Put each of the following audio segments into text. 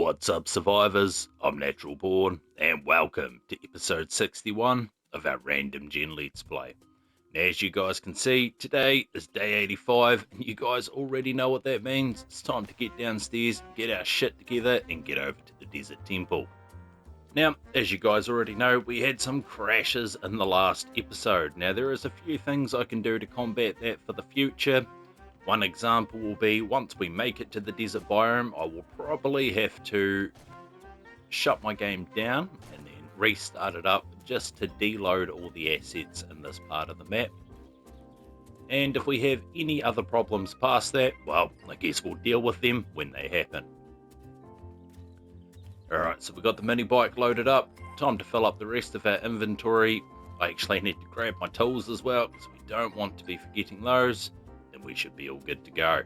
What's up, survivors? I'm NaturalBorn, and welcome to episode 61 of our Random Gen Let's Play. Now, as you guys can see, today is day 85, and you guys already know what that means. It's time to get downstairs, get our shit together, and get over to the Desert Temple. Now, as you guys already know, we had some crashes in the last episode. Now, there is a few things I can do to combat that for the future. One example will be, once we make it to the desert biome, I will probably have to shut my game down and then restart it up just to deload all the assets in this part of the map. And if we have any other problems past that, well, I guess we'll deal with them when they happen. Alright, so we've got the mini bike loaded up. Time to fill up the rest of our inventory. I actually need to grab my tools as well, because we don't want to be forgetting those. And we should be all good to go.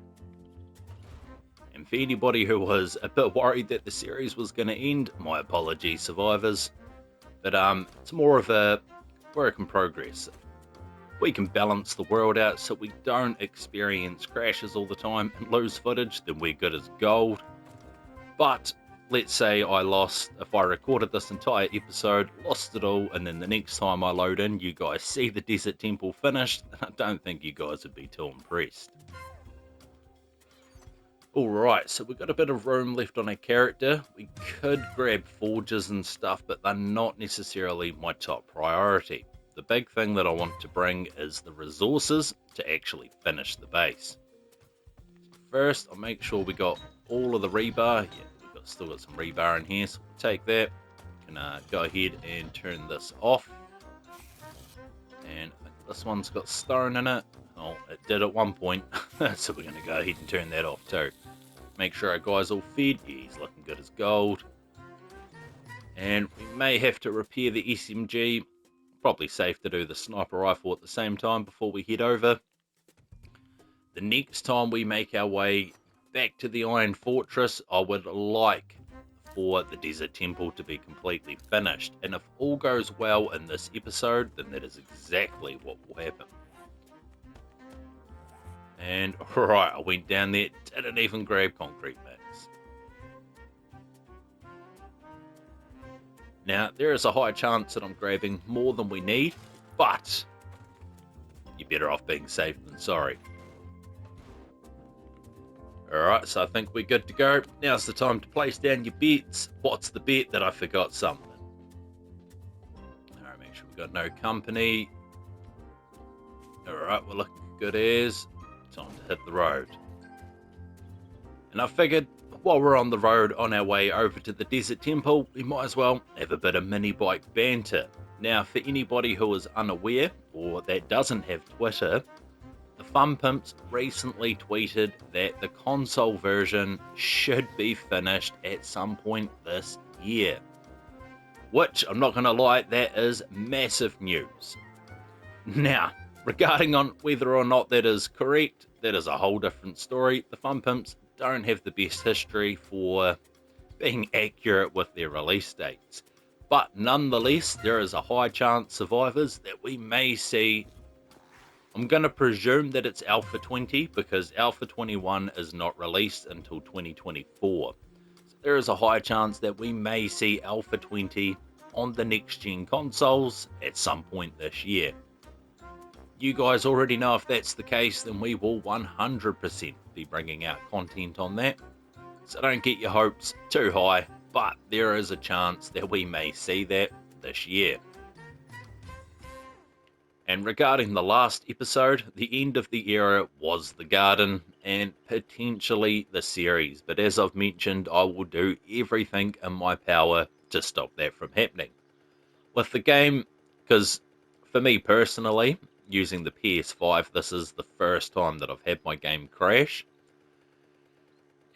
And for anybody who was a bit worried that the series was going to end, my apologies, survivors. But it's more of a work in progress. We can balance the world out so we don't experience crashes all the time and lose footage, then we're good as gold. But let's say if I recorded this entire episode, lost it all, and then the next time I load in, you guys see the Desert Temple finished, I don't think you guys would be too impressed. Alright, so we've got a bit of room left on our character. We could grab forges and stuff, but they're not necessarily my top priority. The big thing that I want to bring is the resources to actually finish the base. First, I'll make sure we got all of the rebar. Yeah, still got some rebar in here, so we'll take that. We can go ahead and turn this off. And I think this one's got stone in it. Oh, it did at one point. So we're going to go ahead and turn that off too. Make sure our guy's all fed. Yeah, he's looking good as gold. And we may have to repair the SMG. Probably safe to do the sniper rifle at the same time before we head over. The next time we make our way back to the Iron Fortress, I would like for the Desert Temple to be completely finished. And if all goes well in this episode, then that is exactly what will happen. And alright, I went down there, didn't even grab concrete mix. Now, there is a high chance that I'm grabbing more than we need, but you're better off being safe than sorry. Alright, so I think we're good to go. Now's the time to place down your bets. What's the bet? That I forgot something. Alright, make sure we've got no company. Alright, we're looking good as. Time to hit the road. And I figured, while we're on the road on our way over to the Desert Temple, we might as well have a bit of mini bike banter. Now, for anybody who is unaware, or that doesn't have Twitter, the Fun Pimps recently tweeted that the console version should be finished at some point this year. Which, I'm not going to lie, that is massive news. Now, regarding on whether or not that is correct, that is a whole different story. The Fun Pimps don't have the best history for being accurate with their release dates. But nonetheless, there is a high chance, survivors, that we may see. I'm going to presume that it's Alpha 20 because Alpha 21 is not released until 2024. So there is a high chance that we may see Alpha 20 on the next gen consoles at some point this year. You guys already know if that's the case, then we will 100% be bringing out content on that. So don't get your hopes too high, but there is a chance that we may see that this year. And regarding the last episode, the end of the era was the garden and potentially the series. But as I've mentioned, I will do everything in my power to stop that from happening. With the game, because for me personally, using the PS5, this is the first time that I've had my game crash.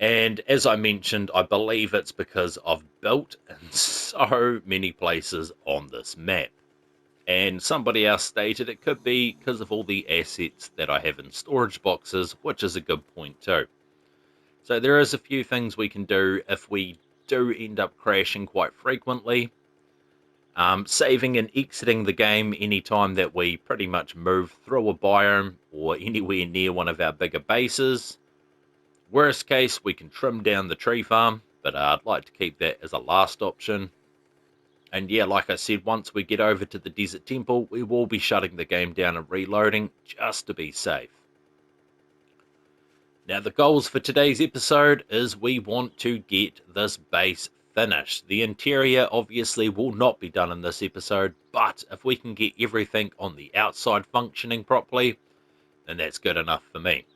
And as I mentioned, I believe it's because I've built in so many places on this map. And somebody else stated it could be because of all the assets that I have in storage boxes, which is a good point too. So there is a few things we can do if we do end up crashing quite frequently. Saving and exiting the game anytime that we pretty much move through a biome or anywhere near one of our bigger bases. Worst case, we can trim down the tree farm but I'd like to keep that as a last option. And yeah, like I said, once we get over to the Desert Temple, we will be shutting the game down and reloading just to be safe. Now, the goals for today's episode is we want to get this base finished. The interior obviously will not be done in this episode, but if we can get everything on the outside functioning properly, then that's good enough for me.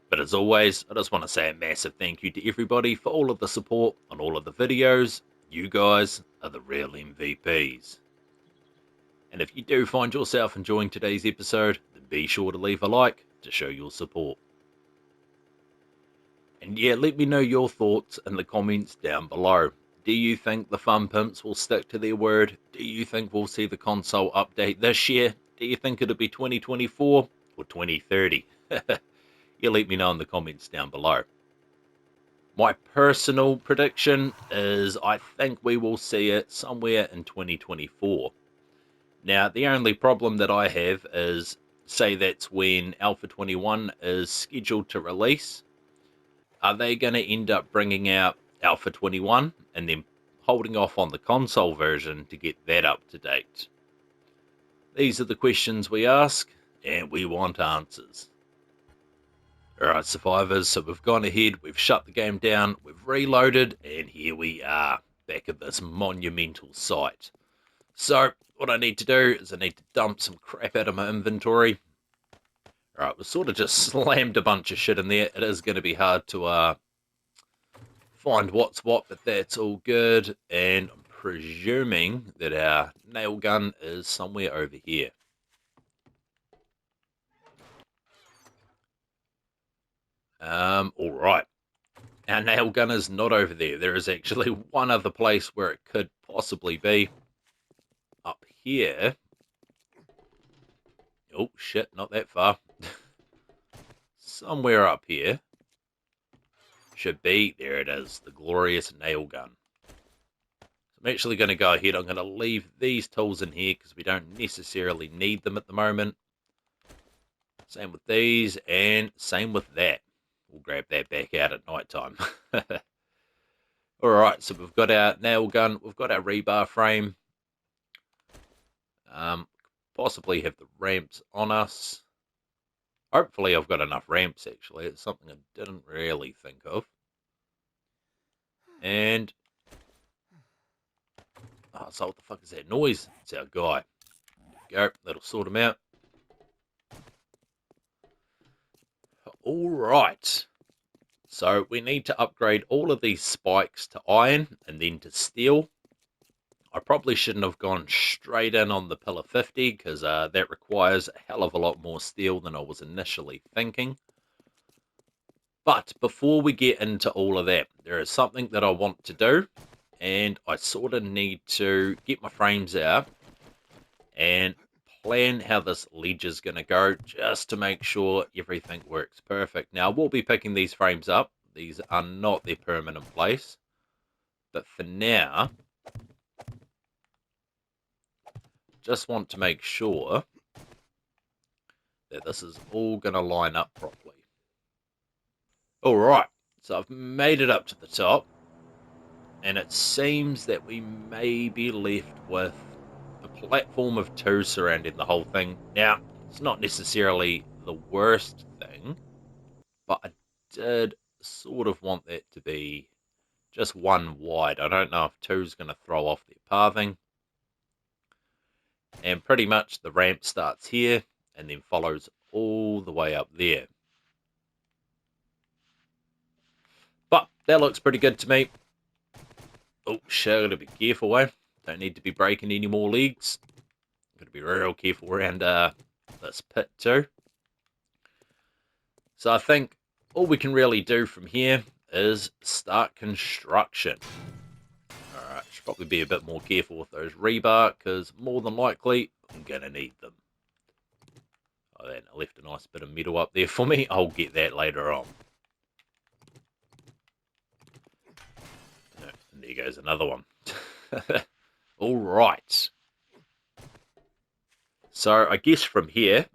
But as always, I just want to say a massive thank you to everybody for all of the support on all of the videos. You guys are the real MVPs. And if you do find yourself enjoying today's episode, then be sure to leave a like to show your support. And yeah, let me know your thoughts in the comments down below. Do you think the Fun Pimps will stick to their word? Do you think we'll see the console update this year? Do you think it'll be 2024 or 2030? You let me know in the comments down below. My personal prediction is I think we will see it somewhere in 2024. Now, the only problem that I have is, say that's when Alpha 21 is scheduled to release. Are they going to end up bringing out Alpha 21 and then holding off on the console version to get that up to date? These are the questions we ask, and we want answers. Alright, survivors, so we've gone ahead, we've shut the game down, we've reloaded, and here we are, back at this monumental site. So, what I need to do is I need to dump some crap out of my inventory. Alright, we sort of just slammed a bunch of shit in there. It is going to be hard to find what's what, but that's all good. And I'm presuming that our nail gun is somewhere over here. Alright. Our nail gun is not over there. There is actually one other place where it could possibly be. Up here. Oh, shit, not that far. Somewhere up here. Should be. There it is. The glorious nail gun. I'm actually going to go ahead. I'm going to leave these tools in here because we don't necessarily need them at the moment. Same with these and same with that. We'll grab that back out at night time. Alright, so we've got our nail gun. We've got our rebar frame. Possibly have the ramps on us. Hopefully I've got enough ramps actually. It's something I didn't really think of. And oh, so what the fuck is that noise? It's our guy. There we go. That'll sort him out. Alright. So we need to upgrade all of these spikes to iron and then to steel. I probably shouldn't have gone straight in on the pillar 50 because that requires a hell of a lot more steel than I was initially thinking. But before we get into all of that, there is something that I want to do. And I sort of need to get my frames out and plan how this ledge is going to go just to make sure everything works perfect. Now, we'll be picking these frames up. These are not their permanent place. But for now, just want to make sure that this is all going to line up properly. Alright, so I've made it up to the top. And it seems that we may be left with a platform of 2 surrounding the whole thing. Now, it's not necessarily the worst thing, but I did sort of want that to be just 1 wide. I don't know if 2 is going to throw off their pathing. And pretty much the ramp starts here and then follows all the way up there. But that looks pretty good to me. Oh, shit, gotta be careful, eh? Don't need to be breaking any more legs. Gotta be real careful around this pit too. So I think all we can really do from here is start construction. Alright, should probably be a bit more careful with those rebar, because more than likely, I'm gonna need them. Oh, that left a nice bit of metal up there for me. I'll get that later on. And there goes another one. Alright. So I guess from here,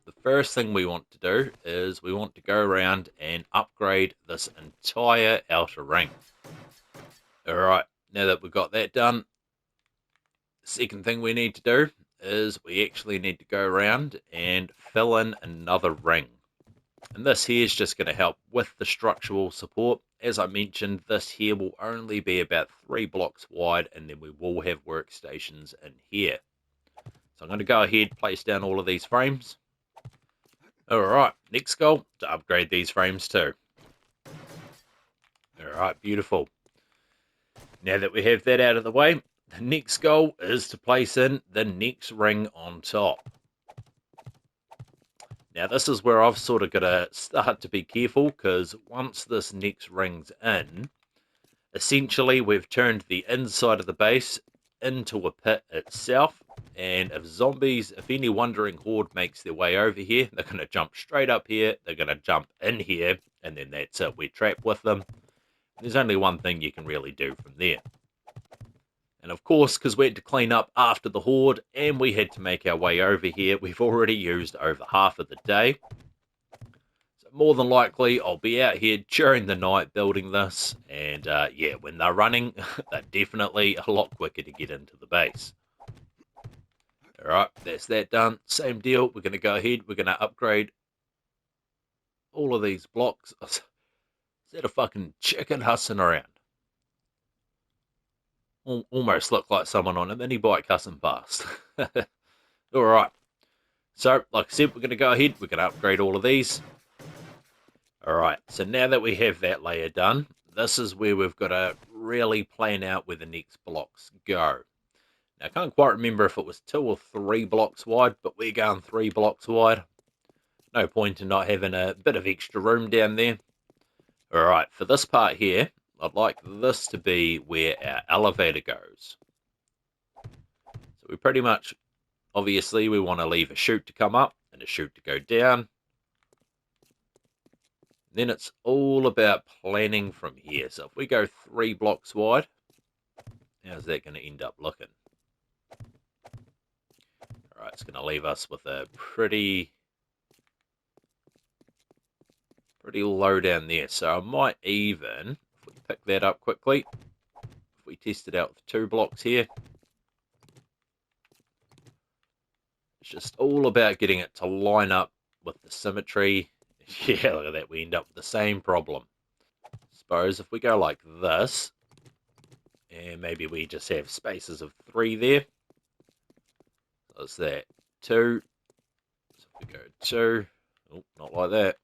the first thing we want to do is we want to go around and upgrade this entire outer ring. Alright, now that we've got that done, the second thing we need to do is we actually need to go around and fill in another ring. And this here is just going to help with the structural support. As I mentioned, this here will only be about 3 blocks wide, and then we will have workstations in here. So I'm going to go ahead, place down all of these frames. Alright, next goal, to upgrade these frames too. Alright, beautiful. Now that we have that out of the way, the next goal is to place in the next ring on top. Now this is where I've sort of got to start to be careful, because once this next ring's in, essentially we've turned the inside of the base into a pit itself, and if any wandering horde makes their way over here, they're going to jump straight up here, they're going to jump in here, and then that's it, we're trapped with them. There's only one thing you can really do from there. And of course, because we had to clean up after the horde and we had to make our way over here, we've already used over half of the day. So more than likely, I'll be out here during the night building this. And yeah, when they're running, they're definitely a lot quicker to get into the base. Alright, that's that done. Same deal. We're going to go ahead. We're going to upgrade all of these blocks. Is that a fucking chicken hussing around? Almost look like someone on a mini bike hussing past. Alright. So, like I said, we're going to go ahead. We're going to upgrade all of these. Alright, so now that we have that layer done, this is where we've got to really plan out where the next blocks go. Now, I can't quite remember if it was 2 or 3 blocks wide, but we're going 3 blocks wide. No point in not having a bit of extra room down there. Alright, for this part here, I'd like this to be where our elevator goes. So we pretty much, obviously, we want to leave a chute to come up and a chute to go down. Then it's all about planning from here. So if we go 3 blocks wide, how's that going to end up looking? Alright, it's going to leave us with a pretty low down there. So I might even, if we pick that up quickly, if we test it out with 2 blocks here, it's just all about getting it to line up with the symmetry. Yeah, look at that, we end up with the same problem. Suppose if we go like this, and maybe we just have spaces of 3 there. So that's that, 2. So if we go 2, oh, not like that.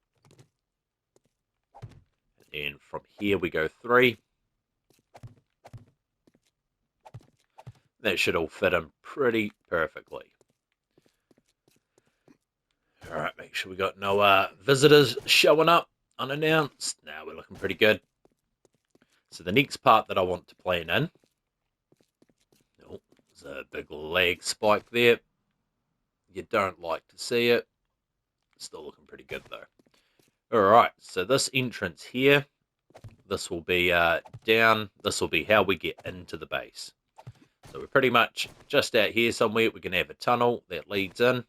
And from here we go 3. That should all fit in pretty perfectly. Alright, make sure we got no visitors showing up unannounced. Now we're looking pretty good. So the next part that I want to plan in, oh, there's a big lag spike there. You don't like to see it. Still looking pretty good though. Alright, so this entrance here, this will be down. This will be how we get into the base. So we're pretty much just out here somewhere. We're going to have a tunnel that leads in.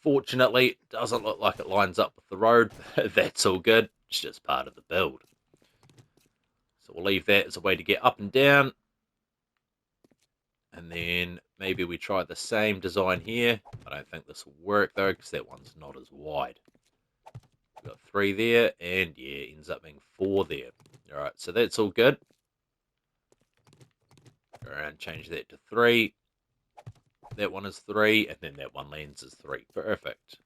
Fortunately, it doesn't look like it lines up with the road. That's all good. It's just part of the build. So we'll leave that as a way to get up and down. And then maybe we try the same design here. I don't think this will work though, because that one's not as wide. We've got 3 there, and yeah, ends up being 4 there. Alright, so that's all good. Go around, change that to 3. That one is 3, and then that one lands as 3. Perfect.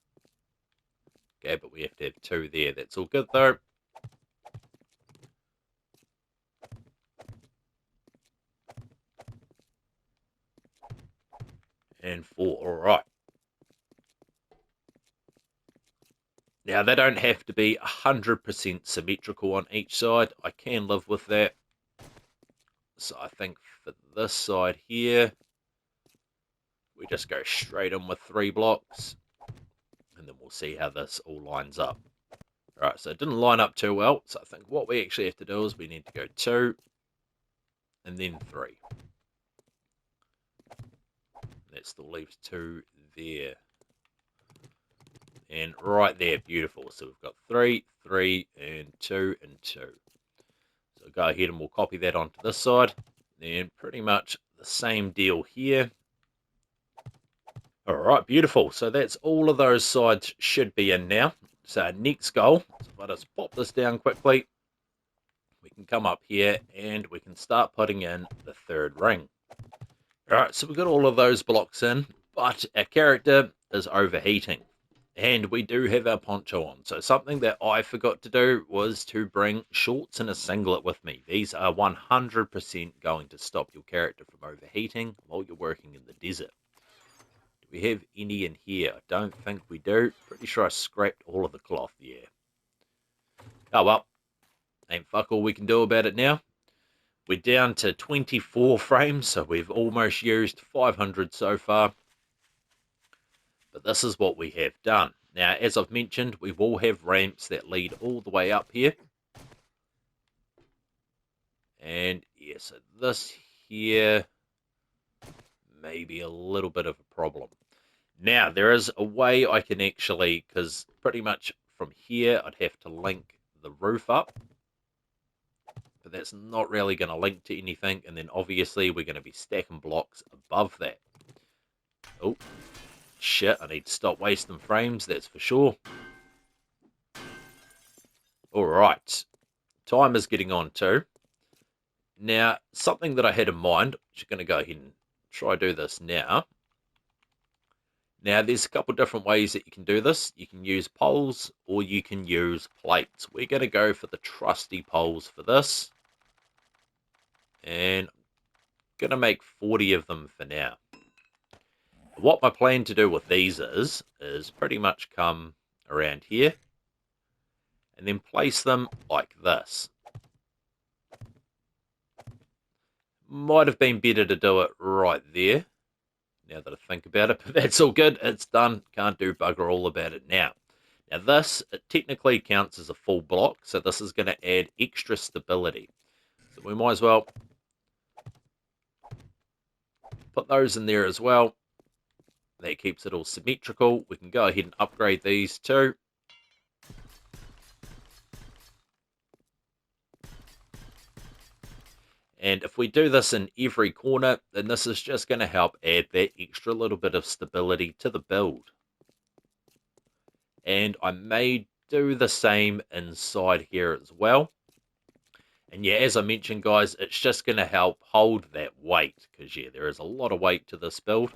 Okay, but we have to have 2 there. That's all good though. And 4, alright. Now, they don't have to be 100% symmetrical on each side. I can live with that. So I think for this side here, we just go straight in with 3 blocks. And then we'll see how this all lines up. Alright, so it didn't line up too well. So I think what we actually have to do is we need to go 2 and then 3. That still leaves 2 there. And right there, beautiful. So we've got 3, 3, and 2, and 2. So go ahead and we'll copy that onto this side. Then pretty much the same deal here. All right, beautiful. So that's all of those sides should be in now. So our next goal, so let us pop this down quickly. We can come up here and we can start putting in the third ring. All right, so we've got all of those blocks in, but our character is overheating. And we do have our poncho on. So something that I forgot to do was to bring shorts and a singlet with me. These are 100% going to stop your character from overheating while you're working in the desert. Do we have any in here? I don't think we do. Pretty sure I scrapped all of the cloth, yeah. Oh well, ain't fuck all we can do about it now. We're down to 24 frames, so we've almost used 500 so far. But this is what we have done. Now, as I've mentioned, we will have ramps that lead all the way up here. And yeah, so this here may be a little bit of a problem. Now, there is a way I can actually, because pretty much from here, I'd have to link the roof up. But that's not really going to link to anything. And then obviously, we're going to be stacking blocks above that. Oh, shit, I need to stop wasting frames, that's for sure. Alright, time is getting on too. Now, something that I had in mind, which I'm going to go ahead and try do this now. Now, there's a couple different ways that you can do this. You can use poles or you can use plates. We're going to go for the trusty poles for this. And I'm going to make 40 of them for now. What my plan to do with these is pretty much come around here and then place them like this. Might have been better to do it right there, now that I think about it, but that's all good. It's done. Can't do bugger all about it now. Now this, it technically counts as a full block, so this is going to add extra stability. So we might as well put those in there as well. That keeps it all symmetrical. We can go ahead and upgrade these too. And if we do this in every corner, then this is just going to help add that extra little bit of stability to the build. And I may do the same inside here as well. And yeah, as I mentioned, guys, it's just going to help hold that weight. Because yeah, there is a lot of weight to this build.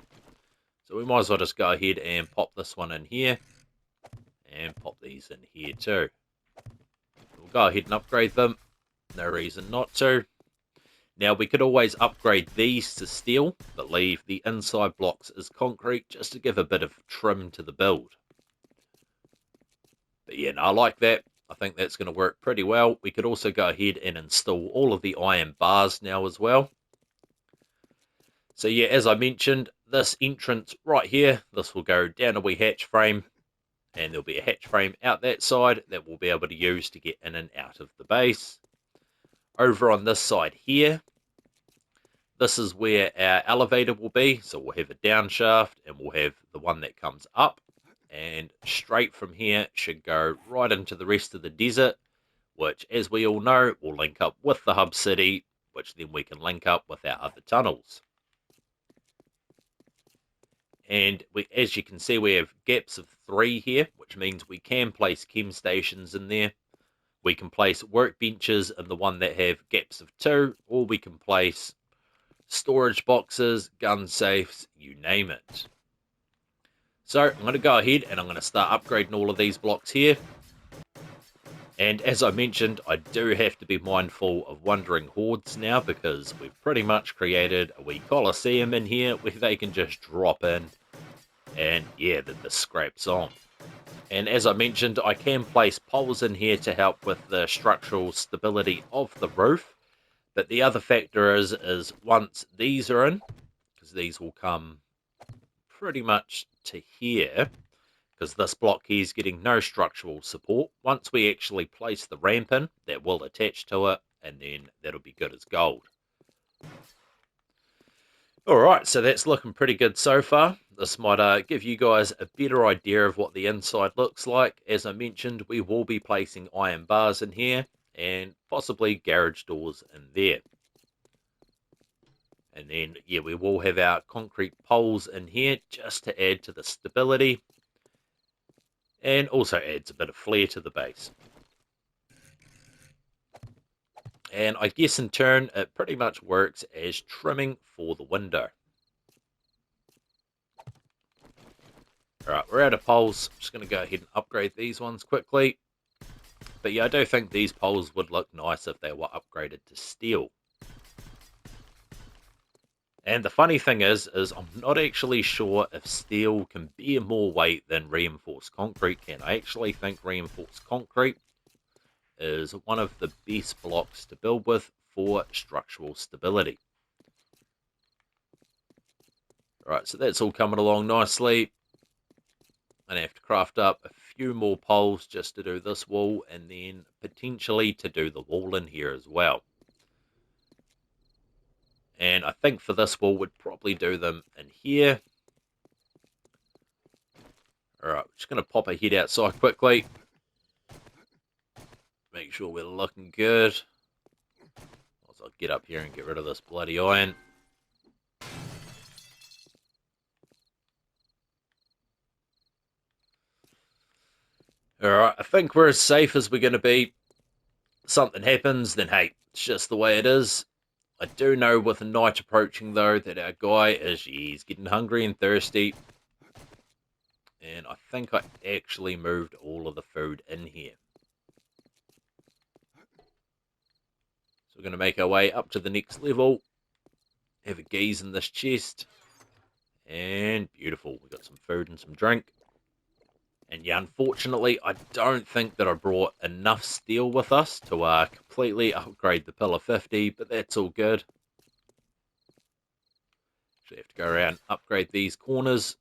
So we might as well just go ahead and pop this one in here. And pop these in here too. We'll go ahead and upgrade them. No reason not to. Now, we could always upgrade these to steel, but leave the inside blocks as concrete just to give a bit of trim to the build. But yeah, no, I like that. I think that's going to work pretty well. We could also go ahead and install all of the iron bars now as well. So yeah, as I mentioned, this entrance right here, this will go down a wee hatch frame, and there'll be a hatch frame out that side that we'll be able to use to get in and out of the base. Over on this side here, this is where our elevator will be. So we'll have a down shaft and we'll have the one that comes up. And straight from here should go right into the rest of the desert, which, as we all know, will link up with the hub city, which then we can link up with our other tunnels. And as you can see, we have gaps of 3 here, which means we can place chem stations in there. We can place workbenches in the one that have gaps of 2, or we can place storage boxes, gun safes, you name it. So I'm going to go ahead and I'm going to start upgrading all of these blocks here. And as I mentioned, I do have to be mindful of wandering hordes now, because we've pretty much created a wee coliseum in here where they can just drop in. And yeah, the scrap's on. And as I mentioned, I can place poles in here to help with the structural stability of the roof. But the other factor is once these are in, because these will come pretty much to here, because this block here is getting no structural support. Once we actually place the ramp in, that will attach to it, and then that'll be good as gold. Alright, so that's looking pretty good so far. This might give you guys a better idea of what the inside looks like. As I mentioned, we will be placing iron bars in here. and possibly garage doors in there. And then, yeah, we will have our concrete poles in here just to add to the stability and also adds a bit of flair to the base. And I guess in turn, it pretty much works as trimming for the window. Alright, we're out of poles. I'm just going to go ahead and upgrade these ones quickly. But yeah, I do think these poles would look nice if they were upgraded to steel. And the funny thing is I'm not actually sure if steel can bear more weight than reinforced concrete can. I actually think reinforced concrete is one of the best blocks to build with for structural stability. Alright, so that's all coming along nicely. And I have to craft up a few more poles just to do this wall, and then potentially to do the wall in here as well. And I think for this wall, we'd probably do them in here. Alright, just going to pop a head outside quickly. Make sure we're looking good. I'll get up here and get rid of this bloody iron. Alright, I think we're as safe as we're going to be. Something happens, then hey, it's just the way it is. I do know with night approaching, though, that our guy he's getting hungry and thirsty. And I think I actually moved all of the food in here. So we're going to make our way up to the next level. Have a gaze in this chest. And beautiful. We've got some food and some drink. And yeah, unfortunately, I don't think that I brought enough steel with us to completely upgrade the pillar 50, but that's all good. Actually have to go around and upgrade these corners.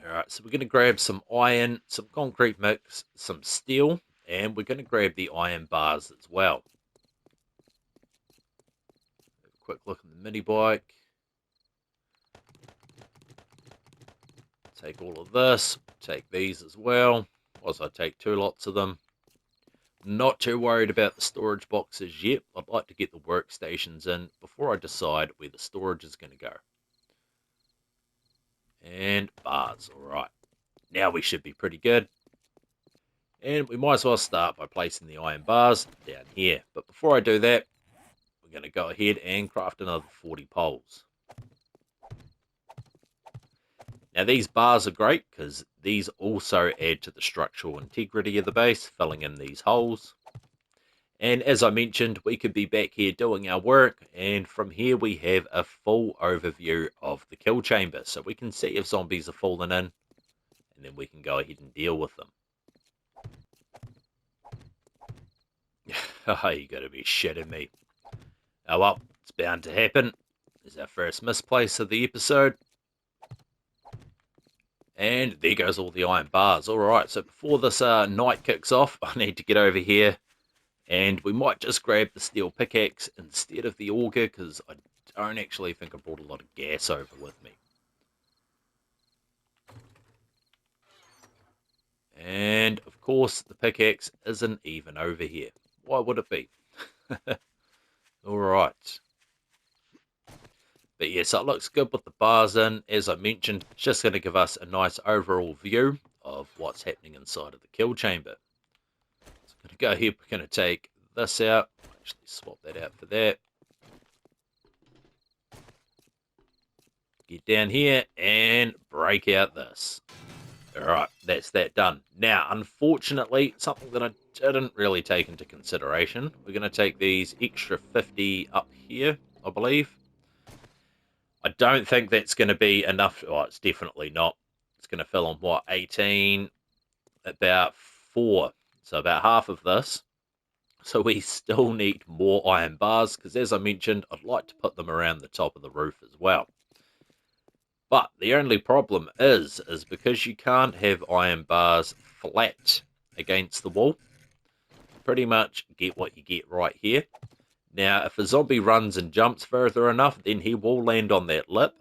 Alright, so we're going to grab some iron, some concrete mix, some steel, and we're going to grab the iron bars as well. Have a quick look at the mini bike. Take all of this, take these as well. Whilst I take 2 lots of them. Not too worried about the storage boxes yet. I'd like to get the workstations in before I decide where the storage is going to go. And bars, alright. Now we should be pretty good. And we might as well start by placing the iron bars down here. But before I do that, we're going to go ahead and craft another 40 poles. Now these bars are great because these also add to the structural integrity of the base, filling in these holes. And as I mentioned, we could be back here doing our work, and from here we have a full overview of the kill chamber. So we can see if zombies are falling in, and then we can go ahead and deal with them. Oh, you gotta be shitting me. Oh well, it's bound to happen. This is our first misplace of the episode. And there goes all the iron bars. Alright, so before this night kicks off, I need to get over here. And we might just grab the steel pickaxe instead of the auger, because I don't actually think I brought a lot of gas over with me. And, of course, the pickaxe isn't even over here. Why would it be? Alright. But yes, it looks good with the bars in. As I mentioned, it's just going to give us a nice overall view of what's happening inside of the kill chamber. So I'm going to go here, we're going to take this out. Actually swap that out for that. Get down here and break out this. Alright, that's that done. Now, unfortunately, something that I didn't really take into consideration. We're going to take these extra 50 up here, I believe. I don't think that's going to be enough. Oh, it's definitely not. It's going to fill on, what, 18? About 4. So about half of this. So we still need more iron bars, because as I mentioned, I'd like to put them around the top of the roof as well. But the only problem is because you can't have iron bars flat against the wall, pretty much get what you get right here. Now, if a zombie runs and jumps further enough, then he will land on that lip.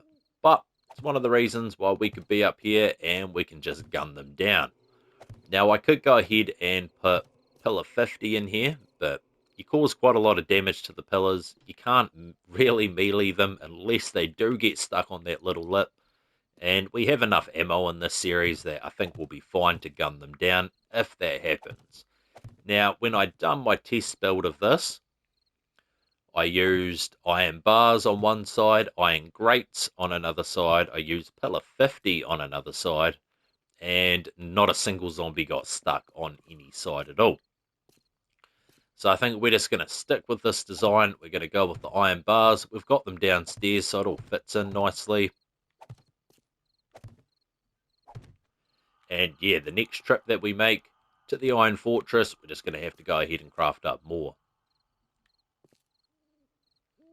But it's one of the reasons why we could be up here and we can just gun them down. Now I could go ahead and put pillar 50 in here, but you cause quite a lot of damage to the pillars. You can't really melee them unless they do get stuck on that little lip. And we have enough ammo in this series that I think we'll be fine to gun them down if that happens. Now, when I done my test build of this, I used iron bars on one side, iron grates on another side. I used pillar 50 on another side, and not a single zombie got stuck on any side at all. So I think we're just going to stick with this design. We're going to go with the iron bars. We've got them downstairs, so it all fits in nicely. And yeah, the next trip that we make to the Iron Fortress, we're just going to have to go ahead and craft up more.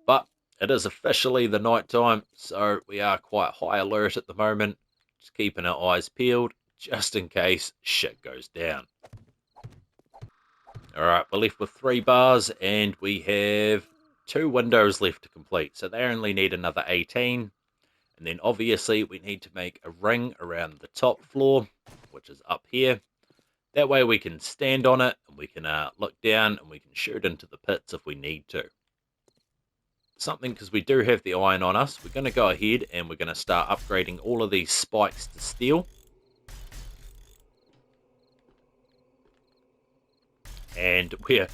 But it is officially the night time, so we are quite high alert at the moment. Just keeping our eyes peeled, just in case shit goes down. Alright, we're left with 3 bars, and we have 2 windows left to complete. So they only need another 18. And then obviously we need to make a ring around the top floor, which is up here. That way we can stand on it, and we can look down, and we can shoot into the pits if we need to. Something, because we do have the iron on us, we're going to go ahead and we're going to start upgrading all of these spikes to steel. And we're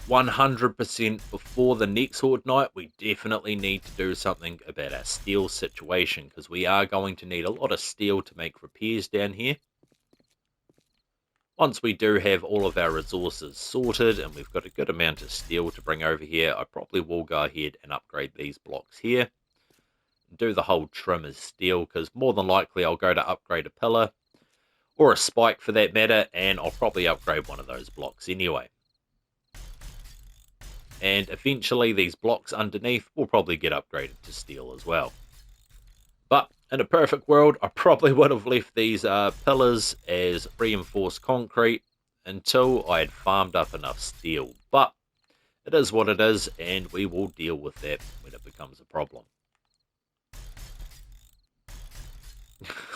100% before the next Horde night. We definitely need to do something about our steel situation, because we are going to need a lot of steel to make repairs down here. Once we do have all of our resources sorted and we've got a good amount of steel to bring over here, I probably will go ahead and upgrade these blocks here. Do the whole trim as steel, because more than likely I'll go to upgrade a pillar, or a spike for that matter, and I'll probably upgrade one of those blocks anyway. And eventually these blocks underneath will probably get upgraded to steel as well. But in a perfect world, I probably would have left these pillars as reinforced concrete until I had farmed up enough steel. But it is what it is, and we will deal with that when it becomes a problem.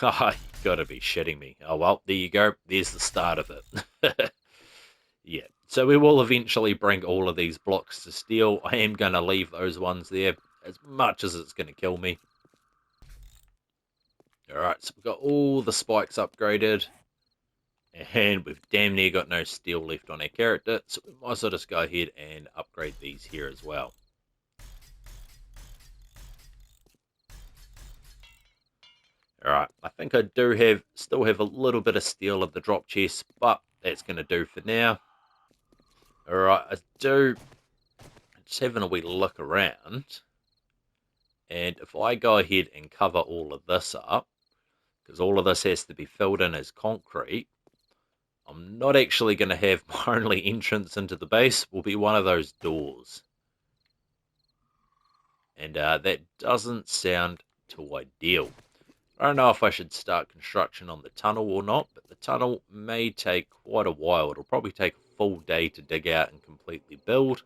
You gotta be shitting me. Oh well, there you go. There's the start of it. Yeah, so we will eventually bring all of these blocks to steel. I am going to leave those ones there as much as it's going to kill me. Alright, so we've got all the spikes upgraded. And we've damn near got no steel left on our character, so we might as well just go ahead and upgrade these here as well. Alright, I think I do still have a little bit of steel of the drop chest, but that's going to do for now. Alright, just having a wee look around, and if I go ahead and cover all of this up, because all of this has to be filled in as concrete, I'm not actually going to have my only entrance into the base will be one of those doors. And that doesn't sound too ideal. I don't know if I should start construction on the tunnel or not, but the tunnel may take quite a while. It'll probably take a full day to dig out and completely build.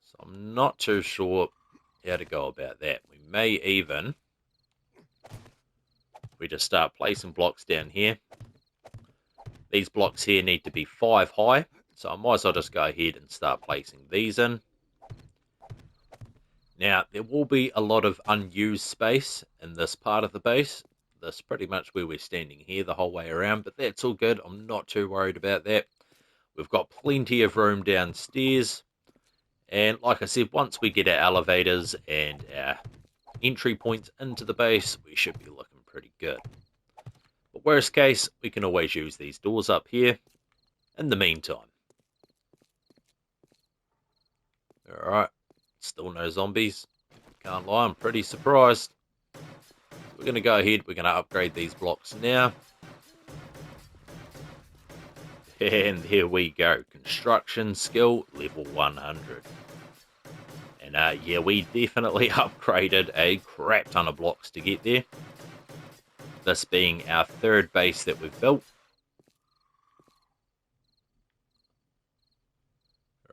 So I'm not too sure how to go about that. We may even, we just start placing blocks down here. These blocks here need to be 5 high, so I might as well just go ahead and start placing these in. Now, there will be a lot of unused space in this part of the base. This pretty much where we're standing here the whole way around, but that's all good. I'm not too worried about that. We've got plenty of room downstairs. And like I said, once we get our elevators and our entry points into the base, we should be looking pretty good. But worst case, we can always use these doors up here in the meantime. Alright, still no zombies. Can't lie, I'm pretty surprised. We're going to go ahead, we're going to upgrade these blocks now. And there we go, construction skill level 100. And yeah, we definitely upgraded a crap ton of blocks to get there. This being our 3rd base that we've built.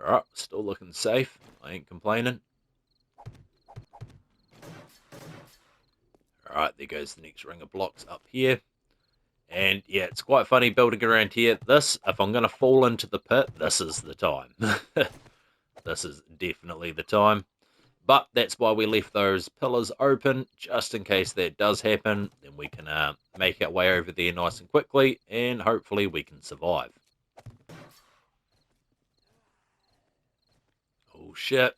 Alright, still looking safe. I ain't complaining. Alright, there goes the next ring of blocks up here. And yeah, it's quite funny building around here. This, if I'm going to fall into the pit, this is the time. This is definitely the time. But that's why we left those pillars open, just in case that does happen. Then we can make our way over there nice and quickly, and hopefully we can survive. Oh shit.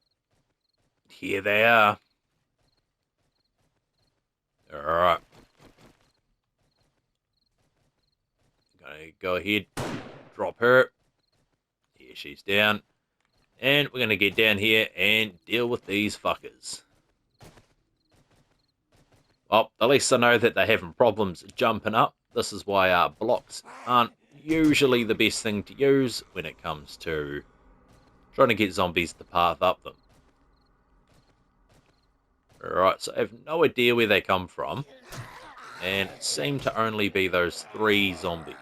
Here they are. Alright. Gonna go ahead, drop her. Here she's down. And we're gonna get down here and deal with these fuckers. Well, at least I know that they're having problems jumping up. This is why blocks aren't usually the best thing to use when it comes to trying to get zombies to path up them. Alright, so I have no idea where they come from. And it seemed to only be those 3 zombies.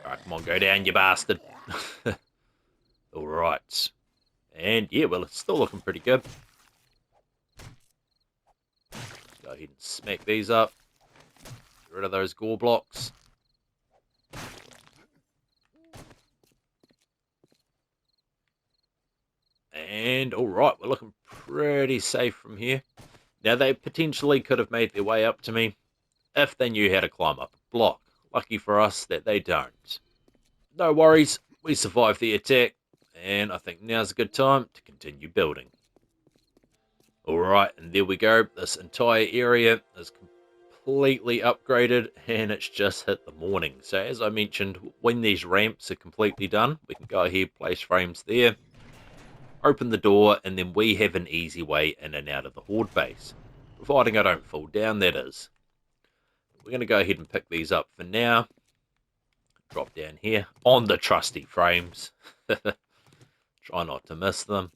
Alright, come on, go down, you bastard. Alright. And yeah, well, it's still looking pretty good. Go ahead and smack these up. Get rid of those gore blocks. And alright, we're looking pretty safe from here. Now, they potentially could have made their way up to me if they knew how to climb up a block. Lucky for us that they don't. No worries, we survived the attack, and I think now's a good time to continue building. Alright, and there we go. This entire area is completely upgraded, and it's just hit the morning. So as I mentioned, when these ramps are completely done, we can go ahead, place frames there, open the door, and then we have an easy way in and out of the horde base. Providing I don't fall down, that is. We're going to go ahead and pick these up for now. Drop down here on the trusty frames. Try not to miss them.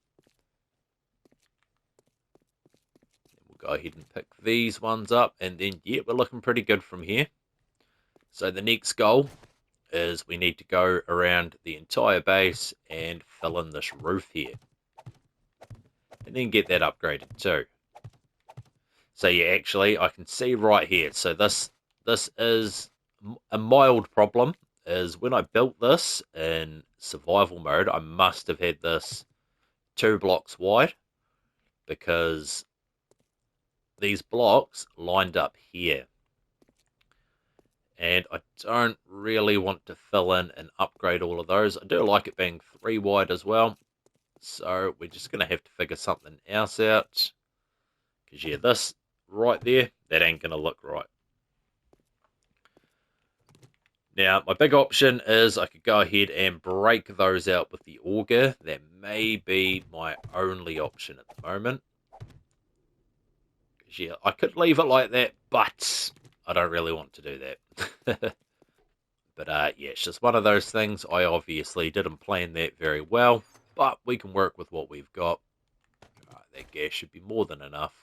We'll go ahead and pick these ones up, and then yeah, we're looking pretty good from here. So the next goal is we need to go around the entire base and fill in this roof here. And then get that upgraded too. So yeah, actually, I can see right here. So this is a mild problem. Is when I built this in survival mode, I must have had this 2 blocks wide, because these blocks lined up here. And I don't really want to fill in and upgrade all of those. I do like it being 3 wide as well. So we're just going to have to figure something else out. Because yeah, this right there, that ain't going to look right. Now, my big option is I could go ahead and break those out with the auger. That may be my only option at the moment. Yeah, I could leave it like that, but I don't really want to do that. But yeah, it's just one of those things. I obviously didn't plan that very well, but we can work with what we've got. That gas should be more than enough.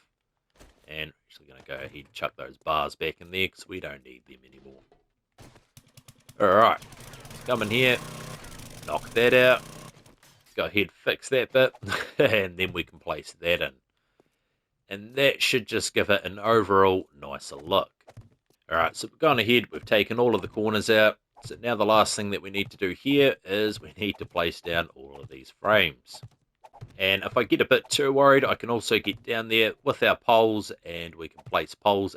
And I'm actually going to go ahead and chuck those bars back in there because we don't need them anymore. Alright, come in here, knock that out, go ahead, fix that bit, and then we can place that in. And that should just give it an overall nicer look. Alright, so we've gone ahead, we've taken all of the corners out. So now the last thing that we need to do here is we need to place down all of these frames. And if I get a bit too worried, I can also get down there with our poles, and we can place poles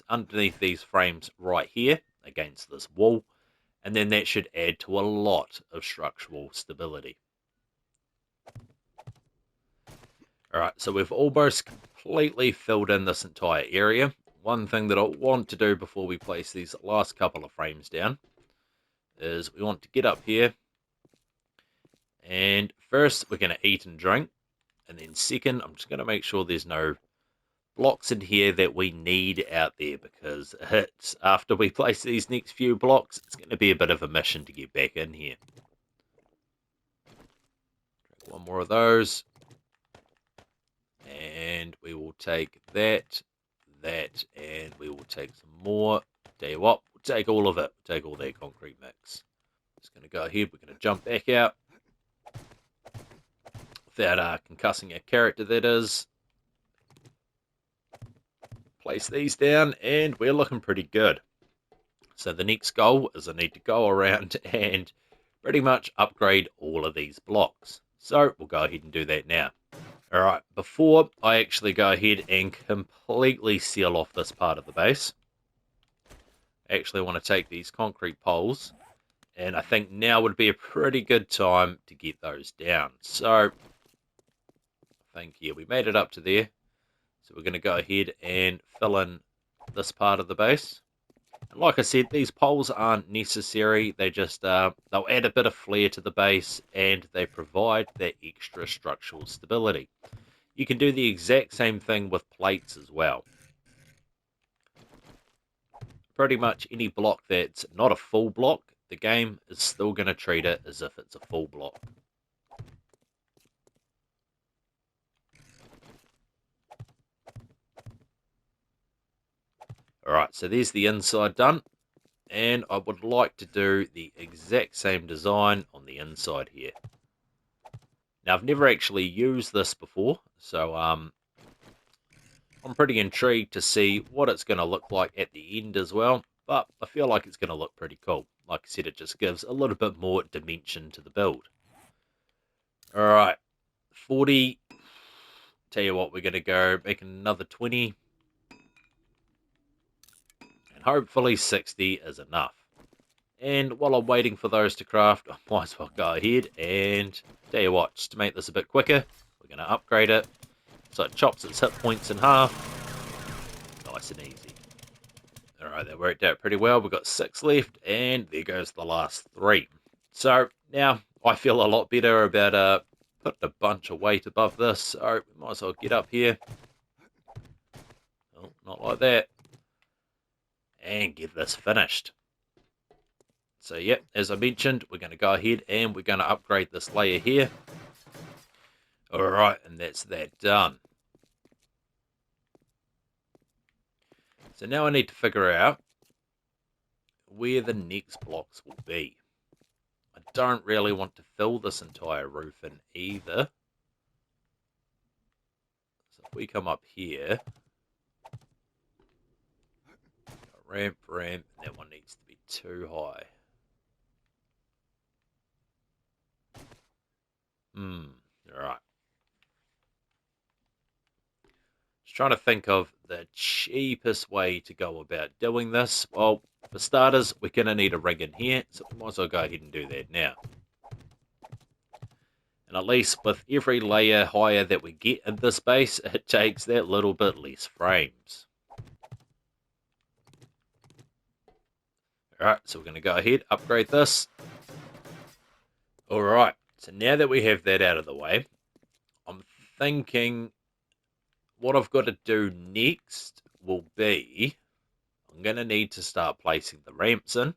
underneath these frames right here, against this wall. And then that should add to a lot of structural stability. Alright, so we've almost completely filled in this entire area. One thing that I want to do before we place these last couple of frames down is we want to get up here. And first, we're going to eat and drink. And then second, I'm just going to make sure there's no blocks in here that we need out there, because after we place these next few blocks, it's going to be a bit of a mission to get back in here. One more of those. And we will take that, and we will take some more. Tell you what, we'll take all of it. We'll take all that concrete mix. Just going to go ahead, we're going to jump back out. Without concussing our character, that is. place these down, and we're looking pretty good. So the next goal is I need to go around and pretty much upgrade all of these blocks. So we'll go ahead and do that now. Alright, before I actually go ahead and completely seal off this part of the base, I actually want to take these concrete poles, and I think now would be a pretty good time to get those down. So, I think, yeah, we made it up to there. So we're going to go ahead and fill in this part of the base. And like I said, these poles aren't necessary. They just, they'll add a bit of flair to the base, and they provide that extra structural stability. You can do the exact same thing with plates as well. Pretty much any block that's not a full block, the game is still going to treat it as if it's a full block. Alright, so there's the inside done. And I would like to do the exact same design on the inside here. Now, I've never actually used this before, so I'm pretty intrigued to see what it's going to look like at the end as well. But I feel like it's going to look pretty cool. Like I said, it just gives a little bit more dimension to the build. Alright, 40. Tell you what, we're going to go make another 20. And hopefully 60 is enough. And while I'm waiting for those to craft, I might as well go ahead and tell you what, just to make this a bit quicker, we're going to upgrade it. So it chops its hit points in half. Nice and easy. Alright, that worked out pretty well. We've got 6 left, and there goes the last 3. So now I feel a lot better about putting a bunch of weight above this. So we might as well get up here. Oh, not like that. And get this finished. So yep, as I mentioned, we're going to go ahead and we're going to upgrade this layer here. Alright, and that's that done. So now I need to figure out where the next blocks will be. I don't really want to fill this entire roof in either. So if we come up here, ramp, and that one needs to be too high. Alright. Just trying to think of the cheapest way to go about doing this. Well, for starters, we're going to need a rig in here, so we might as well go ahead and do that now. And at least with every layer higher that we get in this base, it takes that little bit less frames. Alright, so we're going to go ahead, upgrade this. Alright, so now that we have that out of the way, I'm thinking what I've got to do next will be, I'm going to need to start placing the ramps in,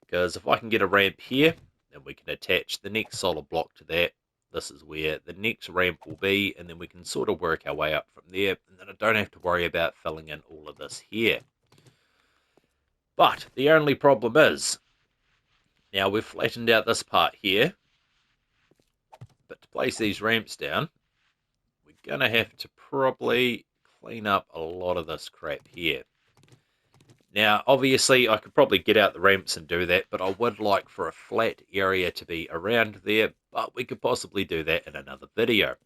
because if I can get a ramp here, then we can attach the next solid block to that. This is where the next ramp will be, and then we can sort of work our way up from there, and then I don't have to worry about filling in all of this here. But the only problem is, now we've flattened out this part here, but to place these ramps down, we're going to have to probably clean up a lot of this crap here. Now, obviously, I could probably get out the ramps and do that, but I would like for a flat area to be around there, but we could possibly do that in another video.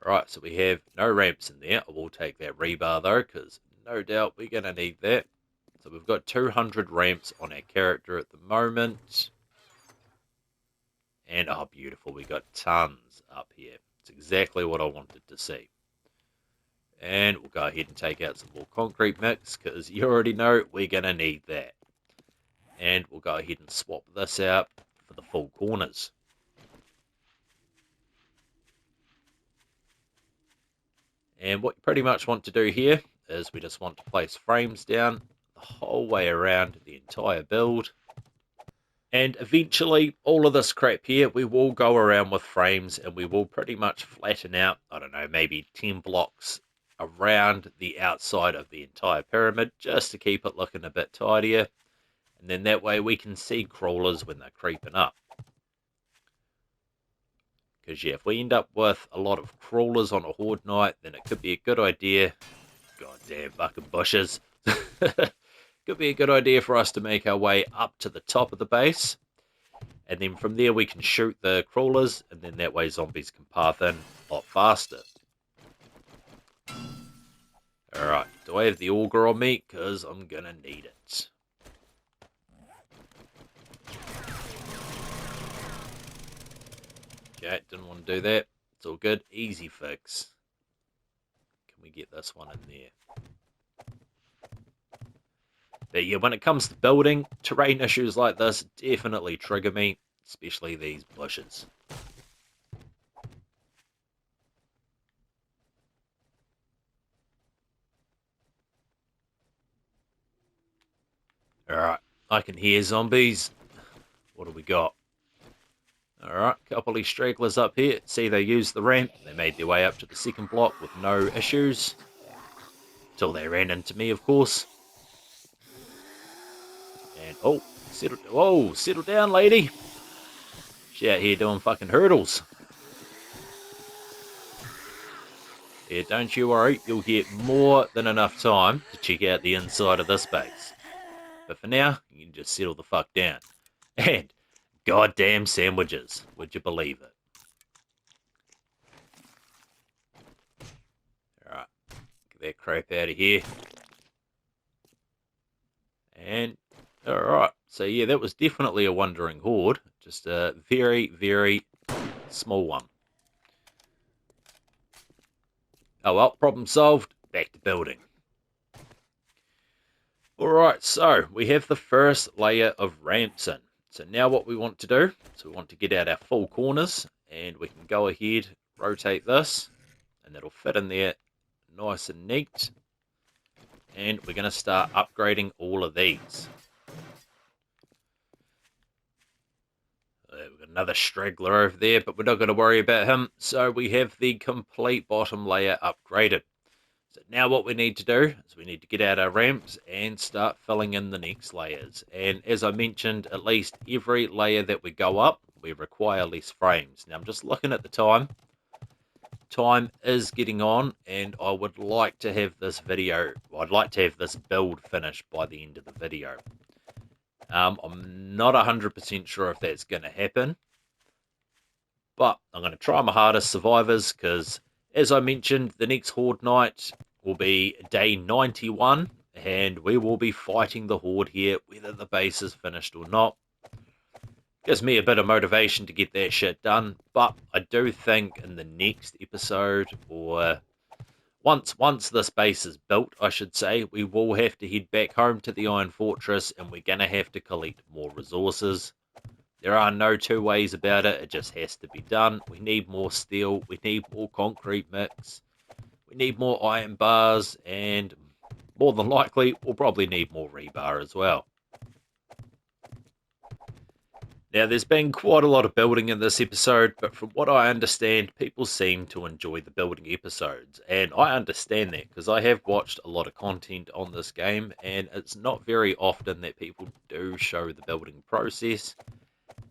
Alright, so we have no ramps in there. I will take that rebar though, because no doubt we're going to need that. So we've got 200 ramps on our character at the moment. And, oh, beautiful, we got tons up here. It's exactly what I wanted to see. And we'll go ahead and take out some more concrete mix, because you already know we're going to need that. And we'll go ahead and swap this out for the full corners. And what you pretty much want to do here is we just want to place frames down the whole way around the entire build. And eventually, all of this crap here, we will go around with frames and we will pretty much flatten out, I don't know, maybe 10 blocks around the outside of the entire pyramid, just to keep it looking a bit tidier. And then that way we can see crawlers when they're creeping up. Because, yeah, if we end up with a lot of crawlers on a horde night, then it could be a good idea. Goddamn fucking bushes. Could be a good idea for us to make our way up to the top of the base. And then from there we can shoot the crawlers, and then that way zombies can path in a lot faster. Alright, do I have the auger on me? Because I'm gonna need it. Okay, didn't want to do that. It's all good. Easy fix. Can we get this one in there? But yeah, when it comes to building, terrain issues like this definitely trigger me, especially these bushes. Alright, I can hear zombies. What do we got? Alright, couple of stragglers up here. See, they used the ramp. They made their way up to the second block with no issues. Till they ran into me, of course. And, oh, settle down, lady. She's out here doing fucking hurdles. Yeah, don't you worry. You'll get more than enough time to check out the inside of this base. But for now, you can just settle the fuck down. And goddamn sandwiches. Would you believe it? Alright. Get that crap out of here. And, alright. So yeah, that was definitely a wandering horde. Just a very, very small one. Oh well, problem solved. Back to building. Alright, so we have the first layer of ramps in. So now what we want to do is we want to get out our full corners, and we can go ahead, rotate this, and that'll fit in there nice and neat. And we're going to start upgrading all of these. We've got another straggler over there, but we're not going to worry about him. So we have the complete bottom layer upgraded. So now what we need to do is we need to get out our ramps and start filling in the next layers. And as I mentioned, at least every layer that we go up, we require less frames. Now I'm just looking at the time. Time is getting on, and I would like to have this video, I'd like to have this build finished by the end of the video. I'm not 100% sure if that's going to happen, but I'm going to try my hardest, survivors, because as I mentioned, the next horde night will be day 91, and we will be fighting the horde here, whether the base is finished or not. Gives me a bit of motivation to get that shit done, but I do think in the next episode, or once this base is built, I should say, we will have to head back home to the Iron Fortress, and we're going to have to collect more resources. There are no two ways about it, it just has to be done. We need more steel, we need more concrete mix, we need more iron bars, and more than likely, we'll probably need more rebar as well. Now, there's been quite a lot of building in this episode, but from what I understand, people seem to enjoy the building episodes. And I understand that, because I have watched a lot of content on this game, and it's not very often that people do show the building process.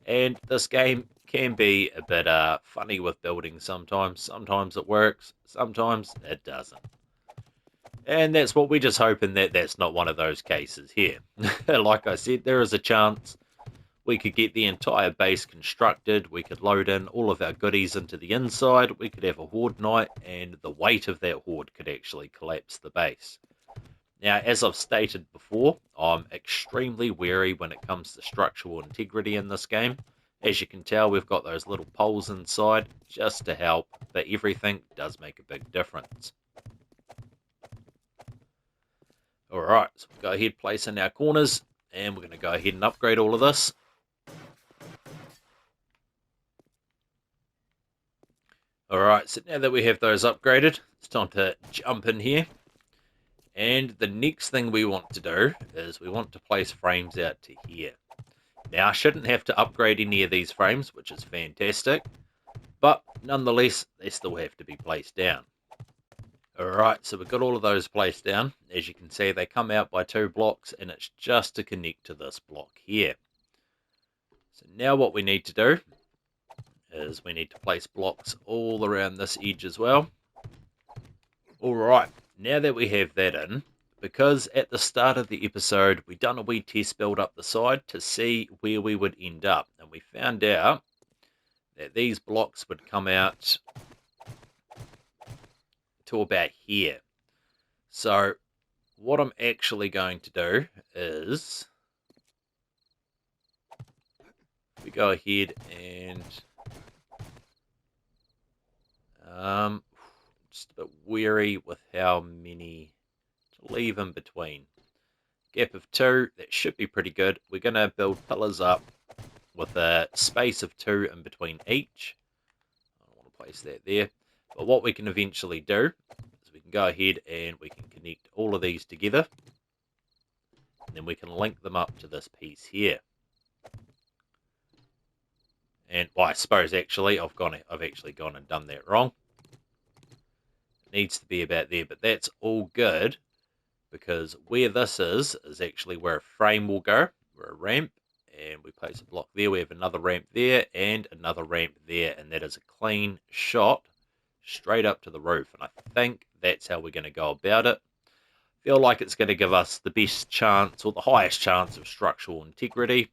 And this game can be a bit funny with building sometimes. Sometimes it works, sometimes it doesn't. And that's what we're just hoping that that's not one of those cases here. Like I said, there is a chance we could get the entire base constructed, we could load in all of our goodies into the inside, we could have a horde night, and the weight of that horde could actually collapse the base. Now, as I've stated before, I'm extremely wary when it comes to structural integrity in this game. As you can tell, we've got those little poles inside just to help, but everything does make a big difference. Alright, so we'll go ahead, place in our corners, and we're going to go ahead and upgrade all of this. Alright, so now that we have those upgraded, it's time to jump in here. And the next thing we want to do is we want to place frames out to here. Now, I shouldn't have to upgrade any of these frames, which is fantastic. But nonetheless, they still have to be placed down. Alright, so we've got all of those placed down. As you can see, they come out by 2 blocks, and it's just to connect to this block here. So now what we need to do is we need to place blocks all around this edge as well. Alright, now that we have that in, because at the start of the episode we done a wee test build up the side to see where we would end up, and we found out that these blocks would come out to about here. So what I'm actually going to do is we go ahead and just a bit wary with how many to leave in between. Gap of 2, that should be pretty good. We're going to build pillars up with a space of 2 in between each. I don't want to place that there. But what we can eventually do is we can go ahead and we can connect all of these together. And then we can link them up to this piece here. And well, I suppose actually I've actually gone and done that wrong. It needs to be about there, but that's all good because where this is actually where a frame will go, where a ramp, and we place a block there. We have another ramp there and another ramp there, and that is a clean shot straight up to the roof. And I think that's how we're going to go about it. Feel like it's going to give us the best chance or the highest chance of structural integrity.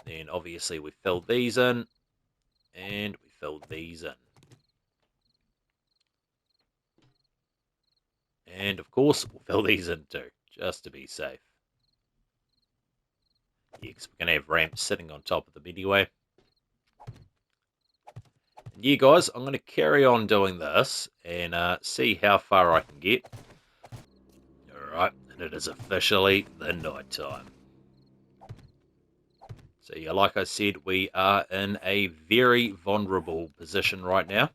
Then obviously we fill these in and we fill these in. And of course we'll fill these in too, just to be safe. Yeah, because we're going to have ramps sitting on top of them anyway. And yeah guys, I'm going to carry on doing this and see how far I can get. Alright, and it is officially the night time. So yeah, like I said, we are in a very vulnerable position right now.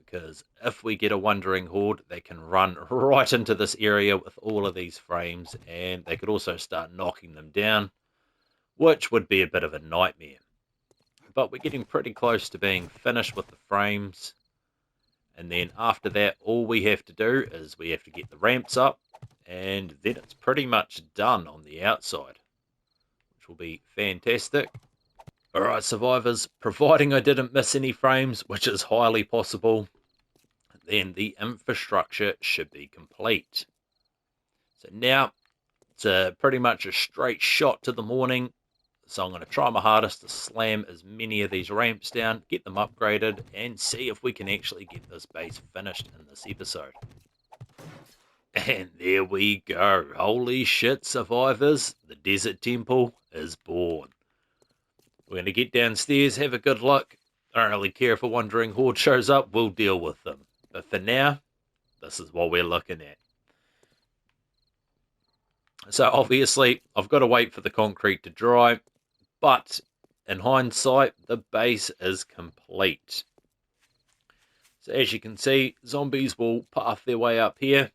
Because if we get a wandering horde, they can run right into this area with all of these frames. And they could also start knocking them down, which would be a bit of a nightmare. But we're getting pretty close to being finished with the frames. And then after that, all we have to do is we have to get the ramps up. And then it's pretty much done on the outside, which will be fantastic. Alright survivors, providing I didn't miss any frames, which is highly possible, then the infrastructure should be complete. So now it's pretty much a straight shot to the morning. So I'm going to try my hardest to slam as many of these ramps down, get them upgraded, and see if we can actually get this base finished in this episode. And there we go. Holy shit, survivors. The desert temple is born. We're going to get downstairs, have a good look. I don't really care if a wandering horde shows up, we'll deal with them. But for now, this is what we're looking at. So obviously, I've got to wait for the concrete to dry. But in hindsight, the base is complete. So as you can see, zombies will path their way up here.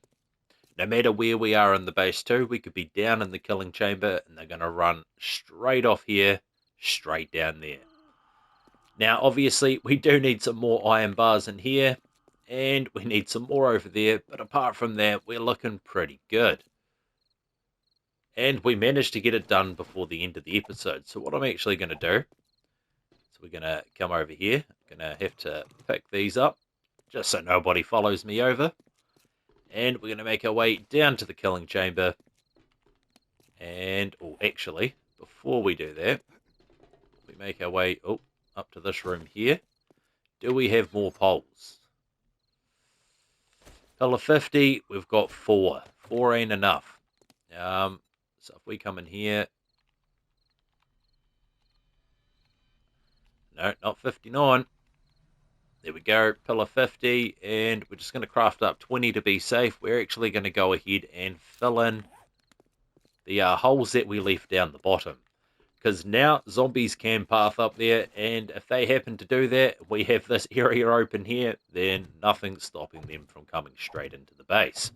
No matter where we are in the base too, we could be down in the killing chamber and they're going to run straight off here, straight down there. Now, obviously, we do need some more iron bars in here, and we need some more over there, but apart from that, we're looking pretty good. And we managed to get it done before the end of the episode. So what I'm actually going to do, so we're going to come over here, going to have to pick these up, just so nobody follows me over. And we're going to make our way down to the killing chamber. And, oh, actually, before we do that, we make our way up to this room here. Do we have more poles? Pillar 50, we've got 4. 4 ain't enough. So if we come in here... No, not 59. There we go, pillar 50, and we're just going to craft up 20 to be safe. We're actually going to go ahead and fill in the holes that we left down the bottom. Because now zombies can path up there, and if they happen to do that, we have this area open here, then nothing's stopping them from coming straight into the base.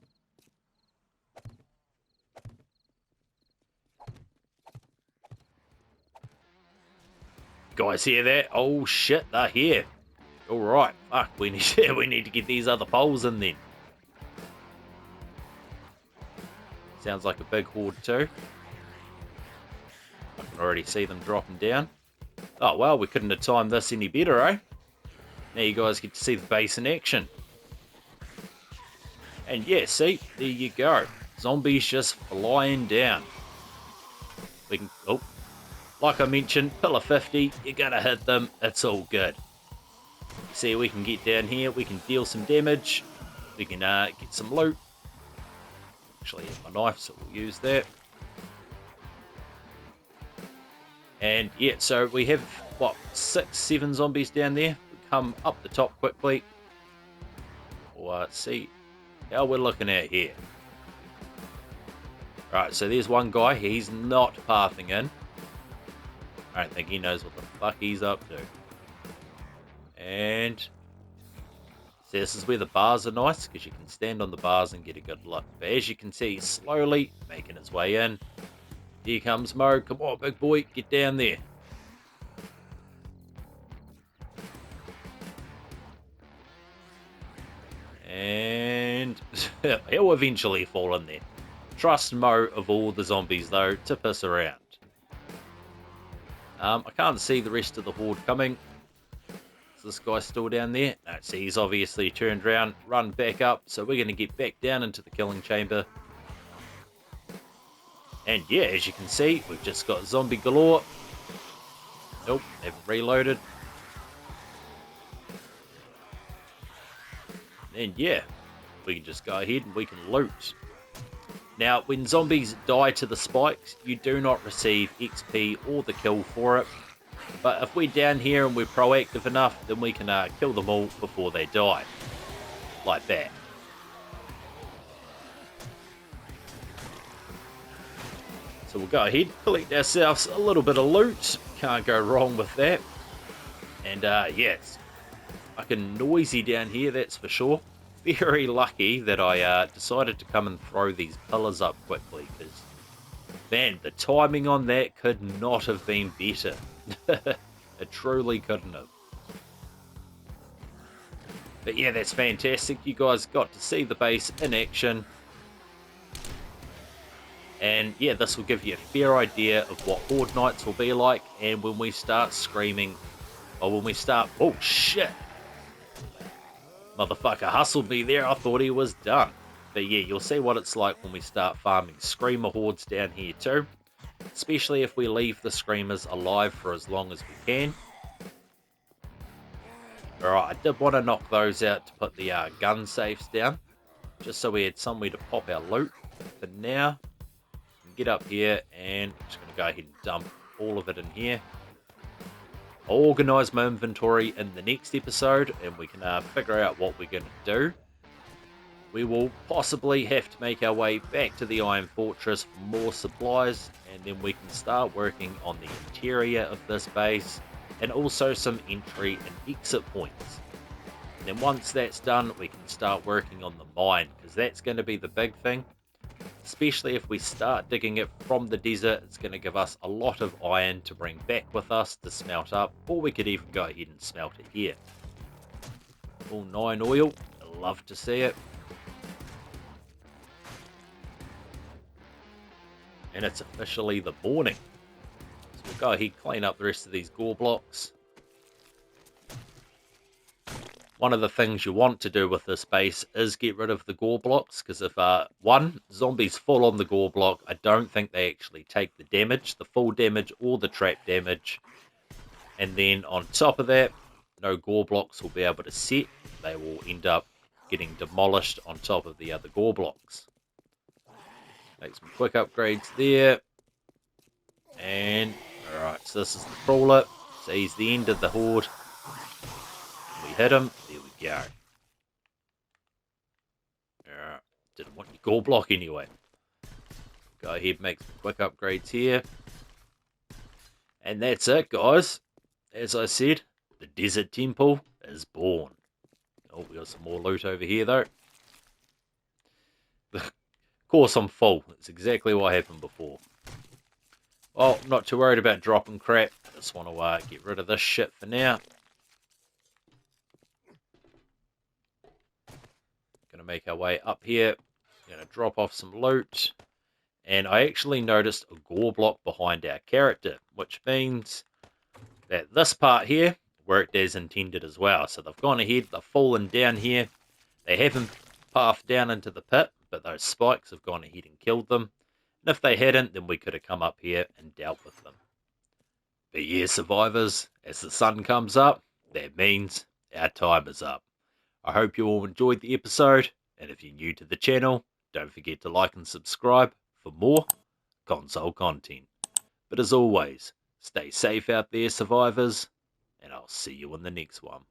Guys hear that? Oh shit, they're here. Alright, fuck, we need to get these other poles in then. Sounds like a big horde too. I can already see them dropping down. Oh, well, we couldn't have timed this any better, eh? Now you guys get to see the base in action. And yeah, see, there you go. Zombies just flying down. We can, oh, like I mentioned, pillar 50, you're gonna hit them, it's all good. See, we can get down here, we can deal some damage, we can get some loot. Actually, I have my knife, so we'll use that. And yeah, so we have, what, 6, 7 zombies down there. We come up the top quickly. We'll see how we're looking at here. Right, so there's one guy. He's not pathing in. I don't think he knows what the fuck he's up to. And so this is where the bars are nice, because you can stand on the bars and get a good look. But as you can see, he's slowly making his way in. Here comes Mo. Come on, big boy, get down there. And he'll eventually fall in there. Trust Mo of all the zombies, though, to piss around. I can't see the rest of the horde coming. Is this guy still down there? No, see, he's obviously turned around, run back up, so we're going to get back down into the killing chamber. And yeah, as you can see, we've just got zombie galore. Nope, haven't reloaded. And yeah, we can just go ahead and we can loot. Now, when zombies die to the spikes, you do not receive XP or the kill for it. But if we're down here and we're proactive enough, then we can kill them all before they die. Like that. So we'll go ahead, collect ourselves a little bit of loot. Can't go wrong with that. And yes, fucking noisy down here, that's for sure. Very lucky that I decided to come and throw these pillars up quickly, because, man, the timing on that could not have been better. It truly couldn't have. But yeah, that's fantastic. You guys got to see the base in action. And yeah, this will give you a fair idea of what Horde Nights will be like. And when we start screaming, or when we start... Oh, shit! Motherfucker hustled me there. I thought he was done. But yeah, you'll see what it's like when we start farming Screamer Hordes down here too. Especially if we leave the Screamers alive for as long as we can. Alright, I did want to knock those out to put the gun safes down. Just so we had somewhere to pop our loot. For now, get up here and I'm just going to go ahead and dump all of it in here. I'll organise my inventory in the next episode and we can figure out what we're going to do. We will possibly have to make our way back to the Iron Fortress for more supplies, and then we can start working on the interior of this base and also some entry and exit points. And then once that's done, we can start working on the mine, because that's going to be the big thing. Especially if we start digging it from the desert, it's going to give us a lot of iron to bring back with us to smelt up, or we could even go ahead and smelt it here. All 9 oil, I love to see it. And it's officially the morning. So we'll go ahead, clean up the rest of these gore blocks. One of the things you want to do with this base is get rid of the gore blocks, because if one, zombies fall on the gore block, I don't think they actually take the damage, the full damage or the trap damage. And then on top of that, no gore blocks will be able to set. They will end up getting demolished on top of the other gore blocks. Make some quick upgrades there. And, alright, so this is the crawler. So he's the end of the horde. We hit him. There we go. Alright, didn't want your gore block anyway. Go ahead, make some quick upgrades here. And that's it, guys. As I said, the Desert Temple is born. Oh, we got some more loot over here, though. Of course I'm full. That's exactly what happened before. Well, I'm not too worried about dropping crap. I just want to get rid of this shit for now. Gonna make our way up here. Gonna drop off some loot. And I actually noticed a gore block behind our character, which means that this part here worked as intended as well. So they've gone ahead, they've fallen down here. They haven't pathed down into the pit, but those spikes have gone ahead and killed them. And if they hadn't, then we could have come up here and dealt with them. But yeah, survivors, as the sun comes up, that means our time is up. I hope you all enjoyed the episode, and if you're new to the channel, don't forget to like and subscribe for more console content. But as always, stay safe out there, survivors, and I'll see you in the next one.